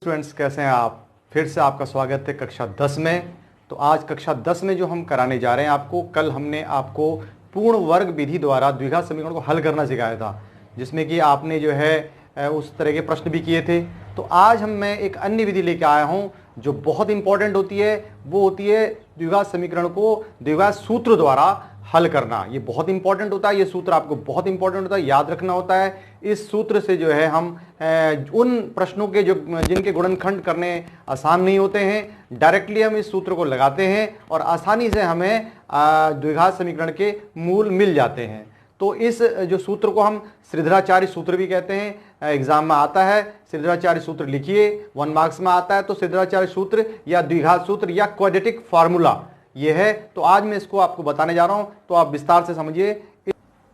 Students, कैसे हैं आप? फिर से आपका स्वागत है कक्षा 10 में। तो आज कक्षा 10 में जो हम कराने जा रहे हैं आपको, कल हमने आपको पूर्ण वर्ग विधि द्वारा द्विघात समीकरण को हल करना सिखाया था, जिसमें कि आपने जो है उस तरह के प्रश्न भी किए थे। तो आज मैं एक अन्य विधि लेके आया हूं जो बहुत इंपॉर्टेंट होती है। वो होती है द्विघात समीकरण को द्विघात सूत्र द्वारा हल करना। ये बहुत इंपॉर्टेंट होता है, ये सूत्र आपको बहुत इंपॉर्टेंट होता है, याद रखना होता है। इस सूत्र से जो है हम उन प्रश्नों के जिनके गुणनखंड करने आसान नहीं होते हैं, डायरेक्टली हम इस सूत्र को लगाते हैं और आसानी से हमें द्विघात समीकरण के मूल मिल जाते हैं। तो इस जो सूत्र को हम श्रीधराचार्य सूत्र भी कहते हैं, एग्जाम में आता है। श्रीधराचार्य सूत्र लिखिए, 1 मार्क्स में आता है। तो श्रीधराचार्य सूत्र या द्विघात सूत्र या क्वाड्रेटिक फार्मूला ये है। तो आज मैं इसको आपको बताने जा रहा हूं, तो आप विस्तार से समझिए।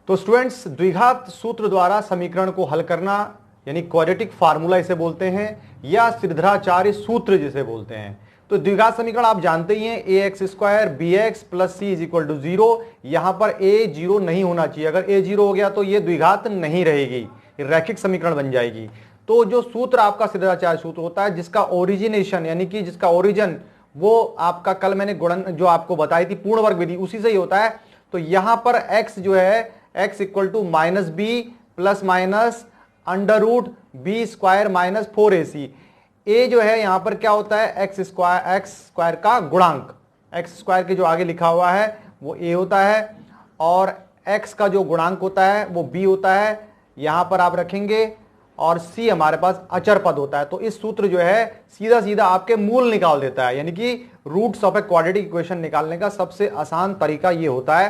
तो स्टूडेंट्स, द्विघात सूत्र द्वारा समीकरण को हल करना यानी क्वाड्रेटिक फार्मूला इसे बोलते हैं, या श्रीधराचार्य सूत्र जिसे बोलते हैं। तो द्विघात समीकरण आप जानते ही हैं, ax² bx + c = 0। यहां पर a 0 नहीं होना चाहिए। अगर a 0 हो गया तो ये द्विघात नहीं रहेगी, रैखिक समीकरण बन जाएगी। तो जो सूत्र आपका श्रीधराचार्य सूत्र होता है, जिसका ओरिजिनेशन यानी कि जिसका ओरिजिन वो आपका कल मैंने गुणन जो आपको बताई थी पूर्ण वर्ग विधि, उसी से ही होता है। तो यहां पर x जो है x = -b ± √b² - 4ac। a जो है यहां पर क्या होता है, x² का गुणांक, x² के जो आगे लिखा हुआ है वो a होता है, और x का जो गुणांक होता है वो b होता है, यहां पर आप रखेंगे। और c हमारे पास अचर पद होता है। तो इस सूत्र जो है सीधा सीधा आपके मूल निकाल देता है, यानी कि roots of a quadratic equation निकालने का सबसे आसान तरीका ये होता है।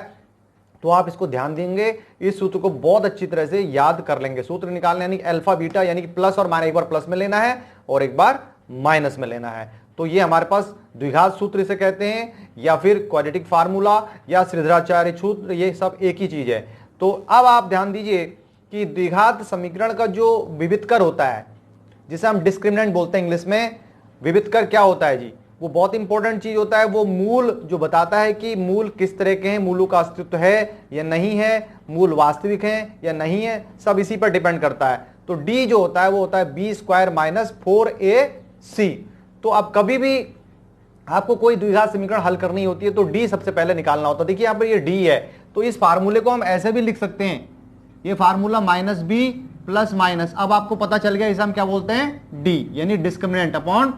तो आप इसको ध्यान देंगे, इस सूत्र को बहुत अच्छी तरह से याद कर लेंगे। सूत्र निकालने यानी अल्फा बीटा, यानी कि प्लस और माइनस, एक बार प्लस में लेना है और एक बार माइनस में लेना है। तो ये हमारे पास द्विघात सूत्र इसे कहते हैं, या फिर क्वाड्रेटिक फार्मूला या श्रीधराचार्य सूत्र, ये सब एक ही चीज है। तो अब आप ध्यान दीजिए कि द्विघात समीकरण का जो विविधकर होता है, जिसे हम डिस्क्रिमिनेंट बोलते हैं इंग्लिश में, विविधकर क्या होता है जी, वो बहुत इंपॉर्टेंट चीज होता है। वो मूल जो बताता है कि मूल किस तरह के हैं, मूलों का अस्तित्व है या नहीं है, मूल वास्तविक हैं या नहीं है, सब इसी पर डिपेंड करता है। तो d जो होता है वो होता है b² - 4ac। तो अब कभी भी आपको कोई द्विघात समीकरण हल करनी होती है तो d सबसे पहले निकालना होता है। देखिए यहाँ पर ये d है, तो इस फार्मूले को हम ऐसे भी लिख सकते हैं, ये फार्मूला -b ± अब आपको पता चल गया इसे हम क्या बोलते हैं, d यानी डिस्क्रिमिनेंट अपॉन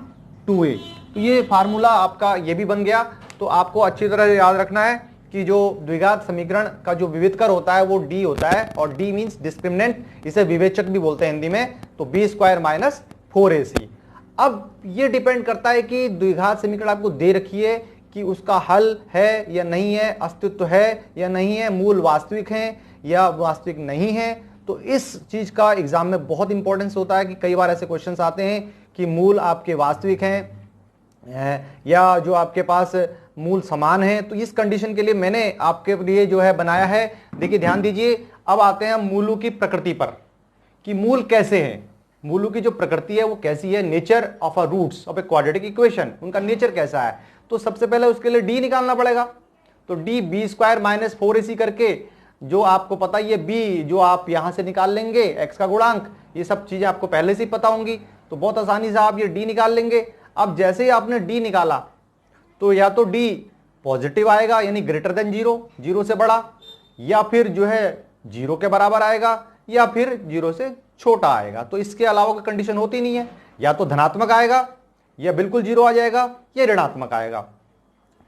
2a। तो ये फार्मूला आपका ये भी बन गया। तो आपको अच्छी तरह से याद रखना है कि जो द्विघात समीकरण का जो विविधकर होता है वो d होता है, और d मींस डिस्क्रिमिनेंट, इसे विवेचक भी बोलते हैं हिंदी में। तो b² - 4ac। अब ये डिपेंड करता है कि द्विघात समीकरण आपको दे रखी है कि उसका हल है या नहीं है, अस्तित्व है या नहीं है, मूल वास्तविक हैं या वास्तविक नहीं है। तो इस चीज का एग्जाम में बहुत इंपॉर्टेंस होता है कि कई बार ऐसे क्वेश्चंस आते हैं कि मूल आपके वास्तविक हैं या जो आपके पास मूल समान है। तो इस कंडीशन के लिए मैंने आपके लिए जो है बनाया है। देखिए ध्यान दीजिए, अब आते हैं मूलों की प्रकृति पर कि मूल कैसे हैं, मूलों की जो प्रकृति है वो कैसी है, nature of a roots of a quadratic equation, उनका नेचर कैसा है। तो सबसे पहले उसके लिए d निकालना पड़ेगा। तो d b² - 4ac करके, जो आपको पता ही है b जो आप यहां से निकाल लेंगे, x का गुणांक, ये सब चीजें आपको पहले से ही पता होंगी, तो बहुत आसानी से आप ये d निकाल लेंगे। अब जैसे ही आपने d निकाला तो या तो d पॉजिटिव आएगा यानी ग्रेटर देन 0, 0 से बड़ा, या फिर जो है 0 के बराबर आएगा, या फिर 0 से छोटा आएगा। तो इसके अलावा कोई कंडीशन होती नहीं है, या तो धनात्मक आएगा या बिल्कुल 0 आ जाएगा या ऋणात्मक आएगा।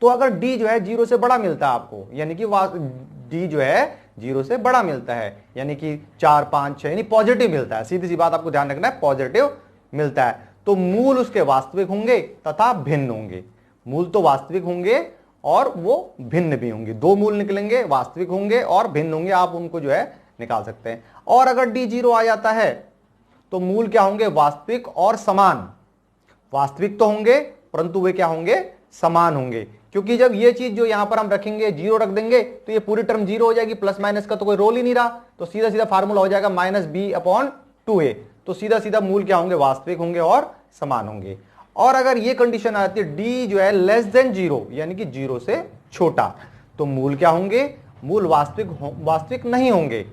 तो अगर d जो है 0 से बड़ा मिलता है आपको, यानी कि d जो है 0 से बड़ा मिलता है, यानी कि 4, 5, 6 यानी पॉजिटिव मिलता है, सीधी सी बात आपको ध्यान रखना है, पॉजिटिव मिलता है, तो मूल उसके वास्तविक होंगे तथा भिन्न होंगे। मूल तो वास्तविक होंगे और वो भिन्न भी होंगे, दो मूल निकलेंगे, वास्तविक होंगे और भिन्न होंगे, आप उनको जो है निकाल सकते हैं। और अगर d 0 आ जाता है तो मूल क्या होंगे, वास्तविक और समान। वास्तविक तो होंगे परंतु वे क्या होंगे, समान होंगे, क्योंकि जब ये चीज जो यहां पर हम रखेंगे 0 रख देंगे तो ये पूरी टर्म 0 हो जाएगी, प्लस माइनस का तो कोई रोल ही नहीं रहा। तो सीधा सीधा फार्मूला हो जाएगा -b/2a। तो सीधा सीधा मूल क्या होंगे, वास्तविक होंगे और समान होंगे। और अगर ये कंडीशन आती है d जो है <0 यानी कि 0 से छोटा, तो मूल क्या होंगे, मूल वास्तविक नहीं होंगे।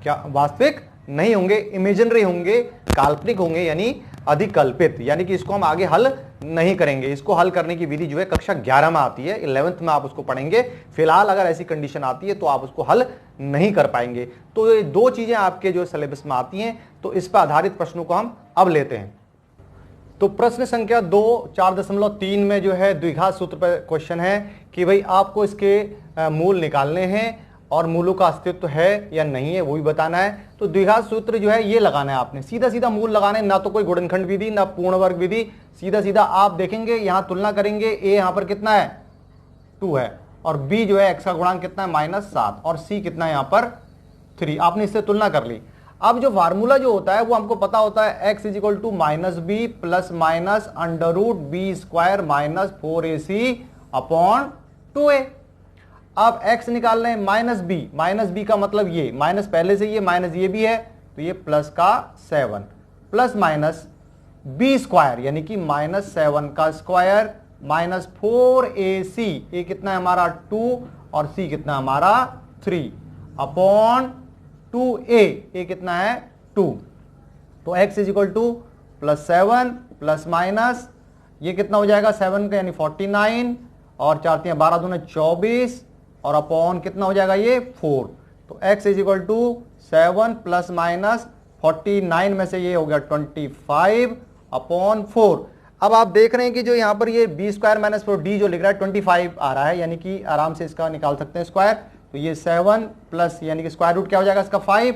क्या वास्तविक नहीं होंगे, इमेजिनरी होंगे, काल्पनिक होंगे, यानी अधिकल्पित, यानी कि इसको हम आगे हल नहीं करेंगे। इसको हल करने की विधि जो है कक्षा 11 में आती है, 11th में आप उसको पढ़ेंगे। फिलहाल अगर ऐसी कंडीशन आती है तो आप उसको हल नहीं कर पाएंगे। तो ये दो चीजें आपके जो सिलेबस में आती हैं, तो इस पर आधारित प्रश्नों को हम अब लेते हैं। तो प्रश्न संख्या 2 4.3 में जो है द्विघात सूत्र पर क्वेश्चन है कि भाई आपको इसके मूल निकालने हैं और मूलों का अस्तित्व है या नहीं है वो भी बताना है। तो द्विघात सूत्र जो है ये लगाना है आपने, सीधा सीधा मूल लगाने, ना तो कोई गुणनखंड विधि ना पूर्ण वर्ग विधि, सीधा सीधा आप देखेंगे यहां तुलना करेंगे, ए यहां पर कितना है 2 है और बी जो है x का गुणांक कितना है -7 और सी कितना है यहां पर 3, आपने इससे तुलना कर ली। अब जो फार्मूला जो होता है वो हमको पता होता है x = -b plus minus √b² -4ac upon 2a। अब x निकाल रहे हैं -b का मतलब ये माइनस पहले से ये माइनस ये भी है तो ये प्लस का 7 प्लस माइनस b² यानी कि -7 का स्क्वायर -4ac, ये कितना है हमारा 2 और c कितना हमारा 3 अपॉन 2a, ये कितना है 2। तो x +7 प्लस माइनस ये कितना हो जाएगा 7 का यानी 49 और 4 3 12 दूनी 24 और अपॉन कितना हो जाएगा ये 4। तो x = 7 प्लस माइनस 49 में से ये हो गया 25 अपॉन 4। अब आप देख रहे हैं कि जो यहाँ पर ये b² - 4d जो लिख रहा है 25 आ रहा है, यानी कि आराम से इसका निकाल सकते हैं स्क्वायर। तो ये 7 प्लस यानी कि स्क्वायर रूट क्या हो जाएगा इसका 5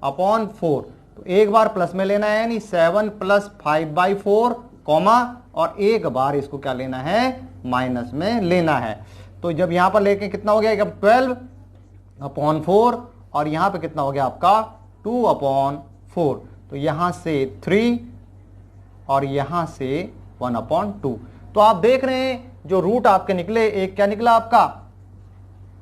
अपॉन 4। तो एक बार प्लस में लेना है यानी 7 + 5/4 कॉमा और एक बार इसको क्या लेना है माइनस में लेना है। तो जब यहां पर लेके कितना हो गया 12 अपॉन 4 और यहां पे कितना हो गया आपका 2 अपॉन 4। तो यहां से 3 और यहां से 1 अपॉन 2। तो आप देख रहे हैं जो रूट आपके निकले, एक क्या निकला आपका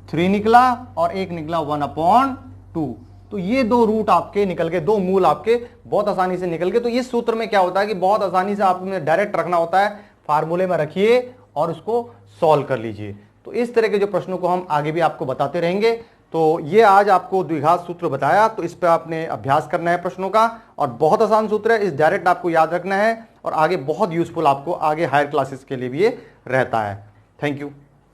3 निकला और एक निकला 1 अपॉन 2। तो ये दो रूट आपके निकल गए, दो मूल आपके बहुत आसानी से निकल गए। तो इस सूत्र में क्या होता है कि बहुत आसानी से आपको डायरेक्ट रखना होता है, फार्मूले में रखिए और उसको सॉल्व कर लीजिए। तो इस तरह के जो प्रश्नों को हम आगे भी आपको बताते रहेंगे। तो ये आज आपको द्विघात सूत्र बताया, तो इस पर आपने अभ्यास करना है प्रश्नों का और बहुत आसान सूत्र है, इस डायरेक्ट आपको याद रखना है और आगे बहुत यूजफुल आपको आगे हायर क्लासेस के लिए भी ये रहता है। Thank you.